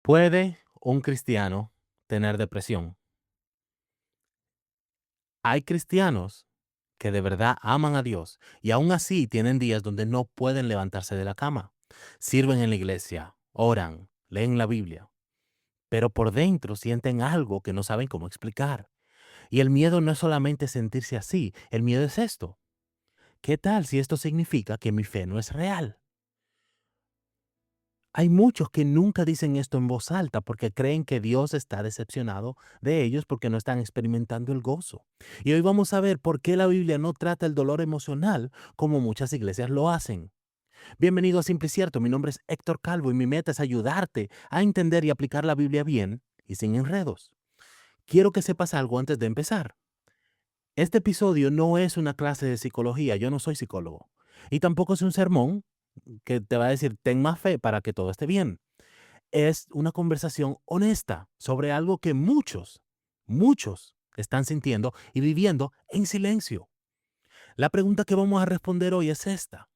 ¿Puede un cristiano tener depresión? Hay cristianos que de verdad aman a Dios y aún así tienen días donde no pueden levantarse de la cama. Sirven en la iglesia, oran, leen la Biblia, pero por dentro sienten algo que no saben cómo explicar. Y el miedo no es solamente sentirse así, el miedo es esto. ¿Qué tal si esto significa que mi fe no es real? Hay muchos que nunca dicen esto en voz alta porque creen que Dios está decepcionado de ellos porque no están experimentando el gozo. Y hoy vamos a ver por qué la Biblia no trata el dolor emocional como muchas iglesias lo hacen. Bienvenido a Simple y Cierto, mi nombre es Héctor Calvo y mi meta es ayudarte a entender y aplicar la Biblia bien y sin enredos. Quiero que sepas algo antes de empezar. Este episodio no es una clase de psicología, yo no soy psicólogo. Y tampoco es un sermón que te va a decir, ten más fe para que todo esté bien. Es una conversación honesta sobre algo que muchos están sintiendo y viviendo en silencio. La pregunta que vamos a responder hoy es esta.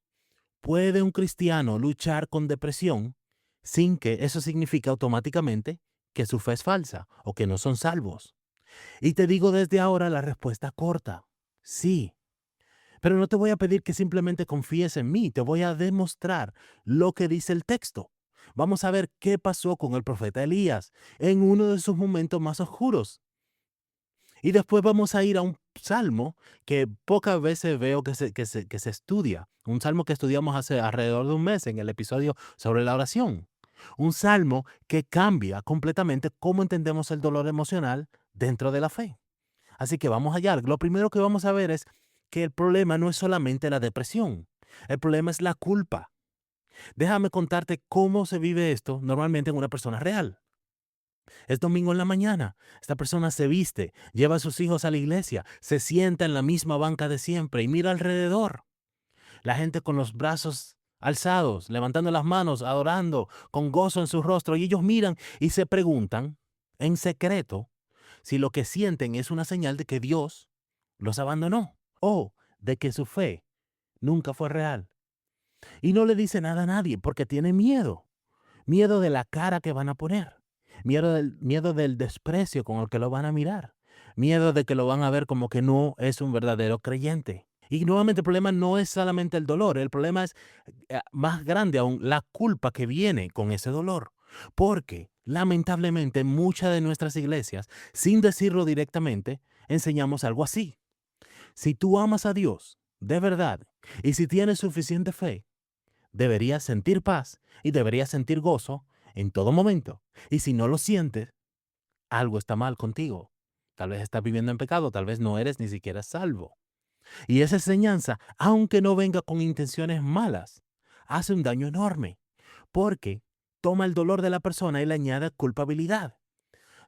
¿Puede un cristiano luchar con depresión sin que eso signifique automáticamente que su fe es falsa o que no son salvos? Y te digo desde ahora la respuesta corta. Sí. Pero no te voy a pedir que simplemente confíes en mí, te voy a demostrar lo que dice el texto. Vamos a ver qué pasó con el profeta Elías en uno de sus momentos más oscuros. Y después vamos a ir a un salmo que pocas veces veo que se estudia. Un salmo que estudiamos hace alrededor de un mes en el episodio sobre la oración. Un salmo que cambia completamente cómo entendemos el dolor emocional dentro de la fe. Así que vamos allá. Lo primero que vamos a ver es que el problema no es solamente la depresión. El problema es la culpa. Déjame contarte cómo se vive esto normalmente en una persona real. Es domingo en la mañana. Esta persona se viste, lleva a sus hijos a la iglesia, se sienta en la misma banca de siempre y mira alrededor. La gente con los brazos alzados, levantando las manos, adorando, con gozo en su rostro. Y ellos miran y se preguntan, en secreto, si lo que sienten es una señal de que Dios los abandonó o de que su fe nunca fue real. Y no le dice nada a nadie porque tiene miedo. Miedo de la cara que van a poner. Miedo del desprecio con el que lo van a mirar. Miedo de que lo van a ver como que no es un verdadero creyente. Y nuevamente el problema no es solamente el dolor, el problema es más grande aún la culpa que viene con ese dolor. Porque lamentablemente muchas de nuestras iglesias, sin decirlo directamente, enseñamos algo así. Si tú amas a Dios de verdad y si tienes suficiente fe, deberías sentir paz y deberías sentir gozo en todo momento. Y si no lo sientes, algo está mal contigo. Tal vez estás viviendo en pecado, tal vez no eres ni siquiera salvo. Y esa enseñanza, aunque no venga con intenciones malas, hace un daño enorme, porque toma el dolor de la persona y le añade culpabilidad.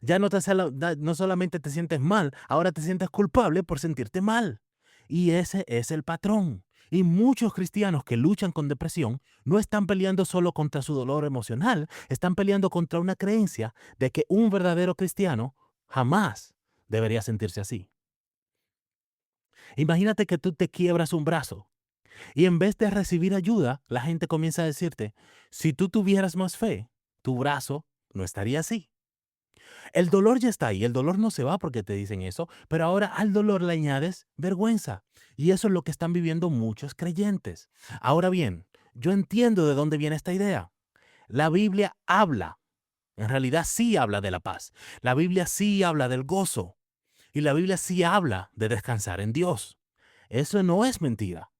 Ya no solamente te sientes mal, ahora te sientes culpable por sentirte mal. Y ese es el patrón. Y muchos cristianos que luchan con depresión no están peleando solo contra su dolor emocional, están peleando contra una creencia de que un verdadero cristiano jamás debería sentirse así. Imagínate que tú te quiebras un brazo y en vez de recibir ayuda, la gente comienza a decirte, si tú tuvieras más fe, tu brazo no estaría así. El dolor ya está ahí, el dolor no se va porque te dicen eso, pero ahora al dolor le añades vergüenza. Y eso es lo que están viviendo muchos creyentes. Ahora bien, yo entiendo de dónde viene esta idea. La Biblia habla, en realidad sí habla de la paz. La Biblia sí habla del gozo. Y la Biblia sí habla de descansar en Dios. Eso no es mentira.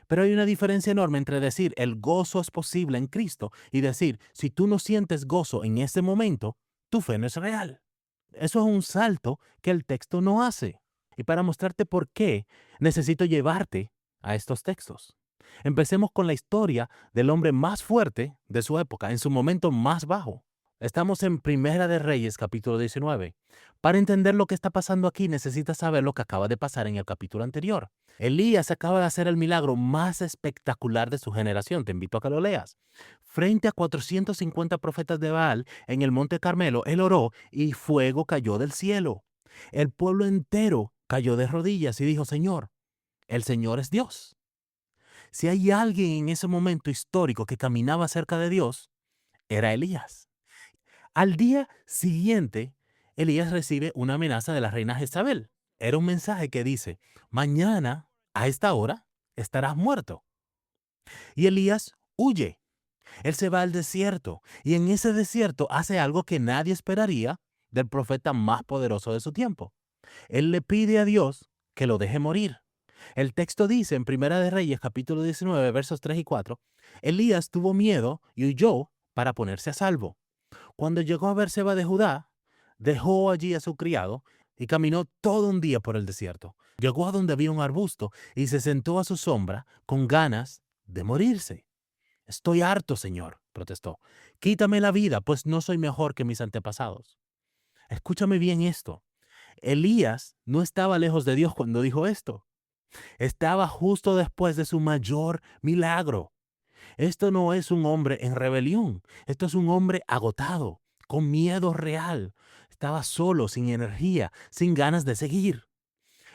Pero hay una diferencia enorme entre decir el gozo es posible en Cristo y decir si tú no sientes gozo en ese momento, tu fe no es real. Eso es un salto que el texto no hace. Y para mostrarte por qué, necesito llevarte a estos textos. Empecemos con la historia del hombre más fuerte de su época, en su momento más bajo. Estamos en Primera de Reyes, capítulo 19. Para entender lo que está pasando aquí, necesitas saber lo que acaba de pasar en el capítulo anterior. Elías acaba de hacer el milagro más espectacular de su generación. Te invito a que lo leas. Frente a 450 profetas de Baal en el monte Carmelo, él oró y fuego cayó del cielo. El pueblo entero cayó de rodillas y dijo, Señor, el Señor es Dios. Si hay alguien en ese momento histórico que caminaba cerca de Dios, era Elías. Al día siguiente, Elías recibe una amenaza de la reina Jezabel. Era un mensaje que dice, mañana a esta hora estarás muerto. Y Elías huye. Él se va al desierto y en ese desierto hace algo que nadie esperaría del profeta más poderoso de su tiempo. Él le pide a Dios que lo deje morir. El texto dice en Primera de Reyes, capítulo 19, versos 3 y 4, Elías tuvo miedo y huyó para ponerse a salvo. Cuando llegó a Berseba de Judá, dejó allí a su criado y caminó todo un día por el desierto. Llegó a donde había un arbusto y se sentó a su sombra con ganas de morirse. Estoy harto, Señor, protestó. Quítame la vida, pues no soy mejor que mis antepasados. Escúchame bien esto. Elías no estaba lejos de Dios cuando dijo esto. Estaba justo después de su mayor milagro. Esto no es un hombre en rebelión. Esto es un hombre agotado, con miedo real. Estaba solo, sin energía, sin ganas de seguir.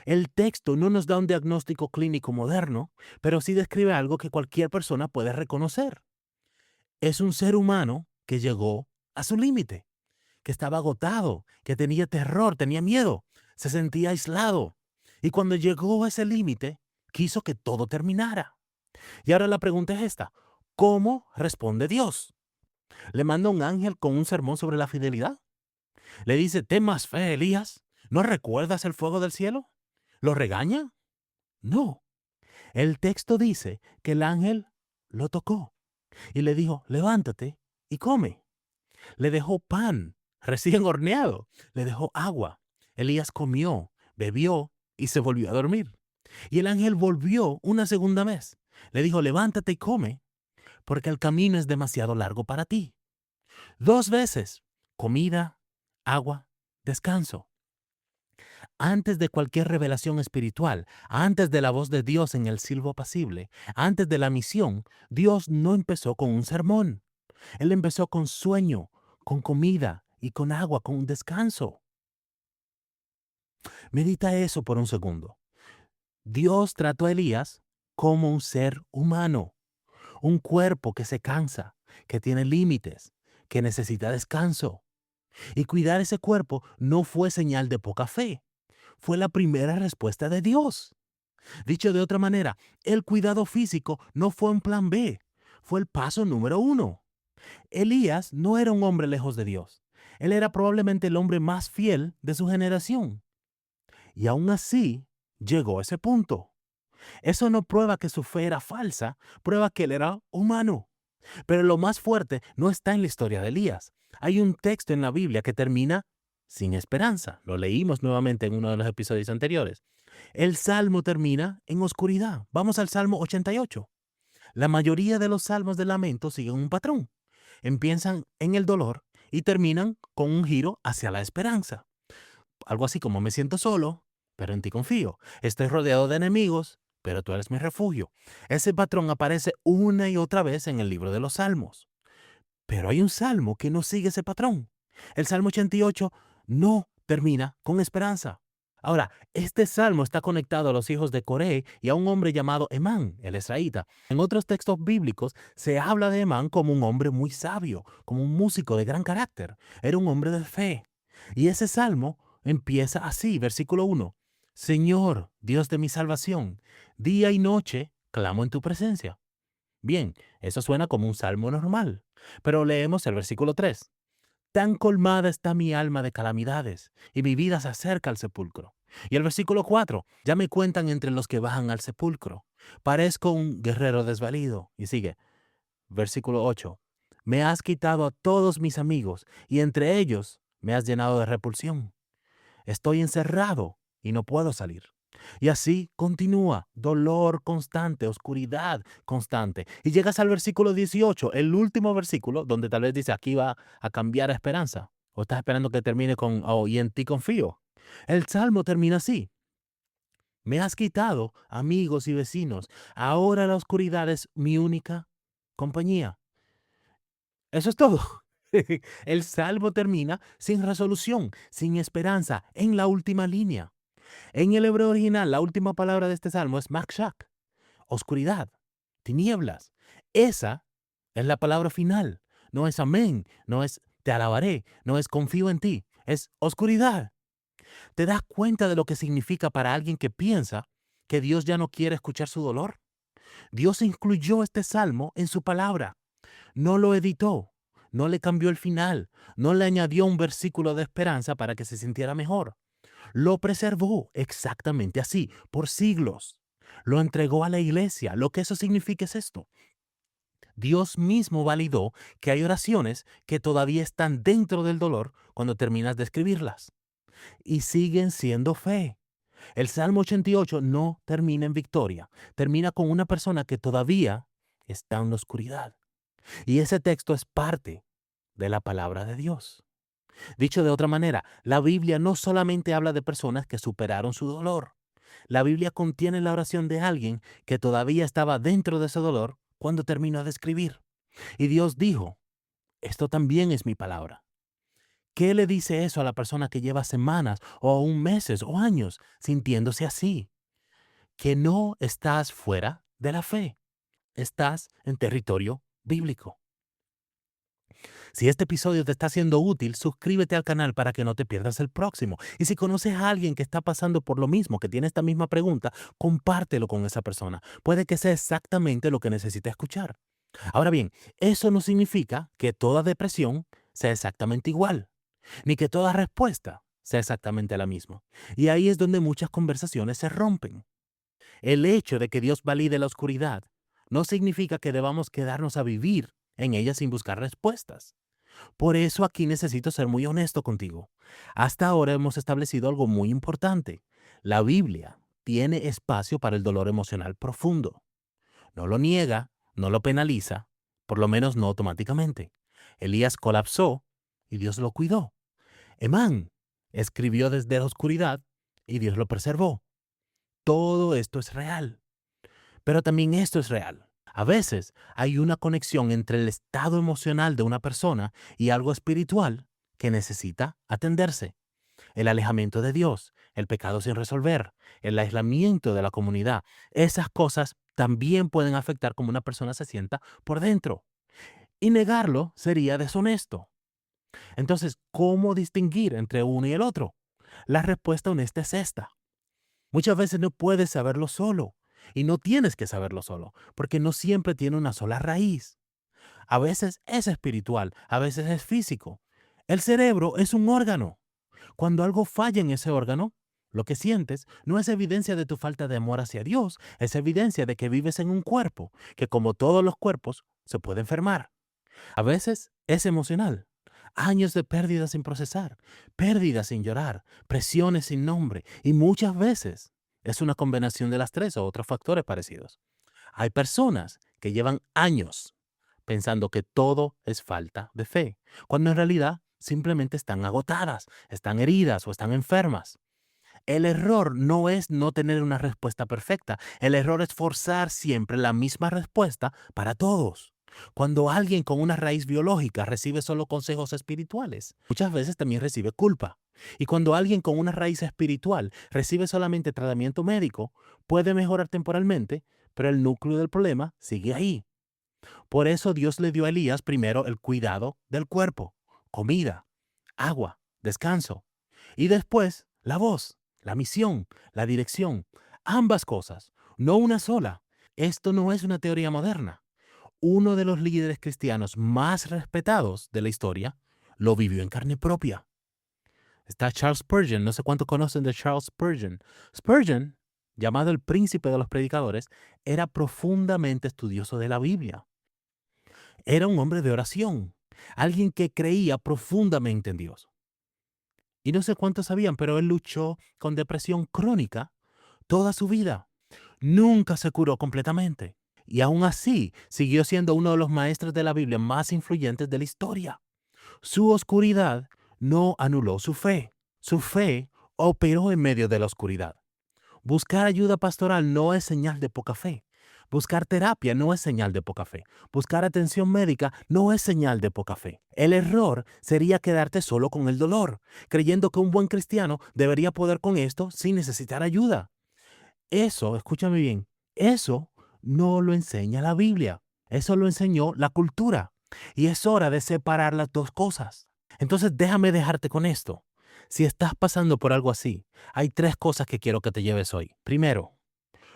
El texto no nos da un diagnóstico clínico moderno, pero sí describe algo que cualquier persona puede reconocer. Es un ser humano que llegó a su límite, que estaba agotado, que tenía terror, tenía miedo, se sentía aislado. Y cuando llegó a ese límite, quiso que todo terminara. Y ahora la pregunta es esta: ¿cómo responde Dios? ¿Le manda un ángel con un sermón sobre la fidelidad? ¿Le dice, ten más fe, Elías? ¿No recuerdas el fuego del cielo? ¿Lo regaña? No. El texto dice que el ángel lo tocó y le dijo, levántate y come. Le dejó pan recién horneado, le dejó agua. Elías comió, bebió y se volvió a dormir. Y el ángel volvió una segunda vez. Le dijo, levántate y come, porque el camino es demasiado largo para ti. 2 veces, comida, agua, descanso. Antes de cualquier revelación espiritual, antes de la voz de Dios en el silbo apacible, antes de la misión, Dios no empezó con un sermón. Él empezó con sueño, con comida y con agua, con un descanso. Medita eso por un segundo. Dios trató a Elías como un ser humano, un cuerpo que se cansa, que tiene límites, que necesita descanso. Y cuidar ese cuerpo no fue señal de poca fe, fue la primera respuesta de Dios. Dicho de otra manera, el cuidado físico no fue un plan B, fue el paso número 1. Elías no era un hombre lejos de Dios. Él era probablemente el hombre más fiel de su generación. Y aún así, llegó a ese punto. Eso no prueba que su fe era falsa, prueba que él era humano. Pero lo más fuerte no está en la historia de Elías. Hay un texto en la Biblia que termina sin esperanza. Lo leímos nuevamente en uno de los episodios anteriores. El salmo termina en oscuridad. Vamos al Salmo 88. La mayoría de los salmos de lamento siguen un patrón. Empiezan en el dolor y terminan con un giro hacia la esperanza. Algo así como me siento solo, pero en ti confío. Estoy rodeado de enemigos, pero tú eres mi refugio. Ese patrón aparece una y otra vez en el libro de los Salmos. Pero hay un salmo que no sigue ese patrón. El Salmo 88 no termina con esperanza. Ahora, este salmo está conectado a los hijos de Coré y a un hombre llamado Emán, el esraíta. En otros textos bíblicos se habla de Emán como un hombre muy sabio, como un músico de gran carácter. Era un hombre de fe. Y ese salmo empieza así, versículo 1. Señor, Dios de mi salvación, día y noche clamo en tu presencia. Bien, eso suena como un salmo normal. Pero leemos el versículo 3. Tan colmada está mi alma de calamidades, y mi vida se acerca al sepulcro. Y el versículo 4, ya me cuentan entre los que bajan al sepulcro. Parezco un guerrero desvalido. Y sigue, versículo 8, me has quitado a todos mis amigos, y entre ellos me has llenado de repulsión. Estoy encerrado y no puedo salir. Y así continúa, dolor constante, oscuridad constante. Y llegas al versículo 18, el último versículo, donde tal vez dice, aquí va a cambiar a esperanza. O estás esperando que termine con, oh, y en ti confío. El salmo termina así. Me has quitado amigos y vecinos. Ahora la oscuridad es mi única compañía. Eso es todo. El salmo termina sin resolución, sin esperanza, en la última línea. En el hebreo original, la última palabra de este salmo es makshak, oscuridad, tinieblas. Esa es la palabra final. No es amén, no es te alabaré, no es confío en ti, es oscuridad. ¿Te das cuenta de lo que significa para alguien que piensa que Dios ya no quiere escuchar su dolor? Dios incluyó este salmo en su palabra, no lo editó, no le cambió el final, no le añadió un versículo de esperanza para que se sintiera mejor. Lo preservó exactamente así, por siglos. Lo entregó a la iglesia. Lo que eso significa es esto. Dios mismo validó que hay oraciones que todavía están dentro del dolor cuando terminas de escribirlas y siguen siendo fe. El Salmo 88 no termina en victoria, termina con una persona que todavía está en la oscuridad. Y ese texto es parte de la palabra de Dios. Dicho de otra manera, la Biblia no solamente habla de personas que superaron su dolor. La Biblia contiene la oración de alguien que todavía estaba dentro de ese dolor cuando terminó de escribir. Y Dios dijo, esto también es mi palabra. ¿Qué le dice eso a la persona que lleva semanas o aún meses o años sintiéndose así? Que no estás fuera de la fe, estás en territorio bíblico. Si este episodio te está siendo útil, suscríbete al canal para que no te pierdas el próximo. Y si conoces a alguien que está pasando por lo mismo, que tiene esta misma pregunta, compártelo con esa persona. Puede que sea exactamente lo que necesita escuchar. Ahora bien, eso no significa que toda depresión sea exactamente igual, ni que toda respuesta sea exactamente la misma. Y ahí es donde muchas conversaciones se rompen. El hecho de que Dios valide la oscuridad no significa que debamos quedarnos a vivir en ella sin buscar respuestas. Por eso aquí necesito ser muy honesto contigo. Hasta ahora hemos establecido algo muy importante. La Biblia tiene espacio para el dolor emocional profundo. No lo niega, no lo penaliza, por lo menos no automáticamente. Elías colapsó y Dios lo cuidó. Emán escribió desde la oscuridad y Dios lo preservó. Todo esto es real. Pero también esto es real. A veces hay una conexión entre el estado emocional de una persona y algo espiritual que necesita atenderse. El alejamiento de Dios, el pecado sin resolver, el aislamiento de la comunidad. Esas cosas también pueden afectar cómo una persona se sienta por dentro. Y negarlo sería deshonesto. Entonces, ¿cómo distinguir entre uno y el otro? La respuesta honesta es esta. Muchas veces no puedes saberlo solo. Y no tienes que saberlo solo, porque no siempre tiene una sola raíz. A veces es espiritual, a veces es físico. El cerebro es un órgano. Cuando algo falla en ese órgano, lo que sientes no es evidencia de tu falta de amor hacia Dios, es evidencia de que vives en un cuerpo, que como todos los cuerpos, se puede enfermar. A veces es emocional. Años de pérdidas sin procesar, pérdidas sin llorar, presiones sin nombre y muchas veces es una combinación de las tres o otros factores parecidos. Hay personas que llevan años pensando que todo es falta de fe, cuando en realidad simplemente están agotadas, están heridas o están enfermas. El error no es no tener una respuesta perfecta. El error es forzar siempre la misma respuesta para todos. Cuando alguien con una raíz biológica recibe solo consejos espirituales, muchas veces también recibe culpa. Y cuando alguien con una raíz espiritual recibe solamente tratamiento médico, puede mejorar temporalmente, pero el núcleo del problema sigue ahí. Por eso Dios le dio a Elías primero el cuidado del cuerpo, comida, agua, descanso. Y después la voz, la misión, la dirección. Ambas cosas, no una sola. Esto no es una teoría moderna. Uno de los líderes cristianos más respetados de la historia lo vivió en carne propia. Está Charles Spurgeon, no sé cuánto conocen de Charles Spurgeon. Spurgeon, llamado el príncipe de los predicadores, era profundamente estudioso de la Biblia. Era un hombre de oración, alguien que creía profundamente en Dios. Y no sé cuántos sabían, pero él luchó con depresión crónica toda su vida. Nunca se curó completamente. Y aún así, siguió siendo uno de los maestros de la Biblia más influyentes de la historia. Su oscuridad no anuló su fe. Su fe operó en medio de la oscuridad. Buscar ayuda pastoral no es señal de poca fe. Buscar terapia no es señal de poca fe. Buscar atención médica no es señal de poca fe. El error sería quedarte solo con el dolor, creyendo que un buen cristiano debería poder con esto sin necesitar ayuda. Eso, escúchame bien, eso no lo enseña la Biblia. Eso lo enseñó la cultura. Y es hora de separar las dos cosas. Entonces déjame dejarte con esto. Si estás pasando por algo así, hay tres cosas que quiero que te lleves hoy. Primero,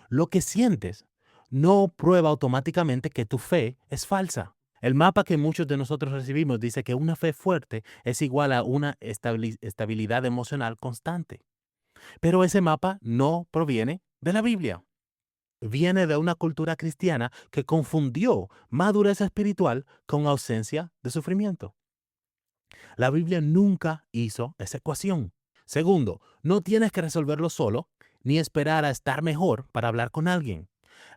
lo que sientes no prueba automáticamente que tu fe es falsa. El mapa que muchos de nosotros recibimos dice que una fe fuerte es igual a una estabilidad emocional constante. Pero ese mapa no proviene de la Biblia. Viene de una cultura cristiana que confundió madurez espiritual con ausencia de sufrimiento. La Biblia nunca hizo esa ecuación. Segundo, no tienes que resolverlo solo ni esperar a estar mejor para hablar con alguien.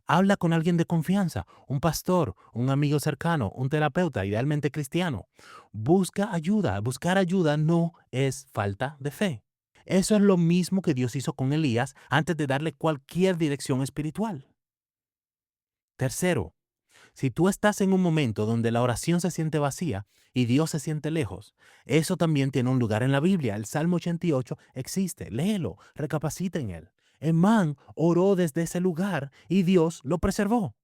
Habla con alguien de confianza, un pastor, un amigo cercano, un terapeuta, idealmente cristiano. Busca ayuda. Buscar ayuda no es falta de fe. Eso es lo mismo que Dios hizo con Elías antes de darle cualquier dirección espiritual. Tercero, si tú estás en un momento donde la oración se siente vacía y Dios se siente lejos, eso también tiene un lugar en la Biblia. El Salmo 88 existe. Léelo, recapacita en él. Emán oró desde ese lugar y Dios lo preservó.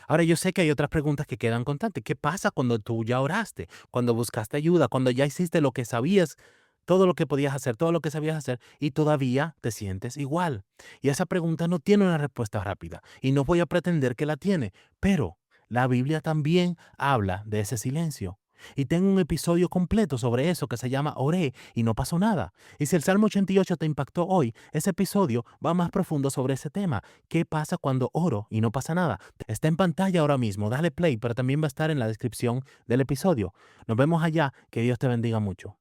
Ahora yo sé que hay otras preguntas que quedan constantes. ¿Qué pasa cuando tú ya oraste? Cuando buscaste ayuda, cuando ya hiciste lo que sabías, todo lo que podías hacer, todo lo que sabías hacer y todavía te sientes igual. Y esa pregunta no tiene una respuesta rápida y no voy a pretender que la tiene, pero la Biblia también habla de ese silencio. Y tengo un episodio completo sobre eso que se llama Oré y no pasó nada. Y si el Salmo 88 te impactó hoy, ese episodio va más profundo sobre ese tema. ¿Qué pasa cuando oro y no pasa nada? Está en pantalla ahora mismo, dale play, pero también va a estar en la descripción del episodio. Nos vemos allá, que Dios te bendiga mucho.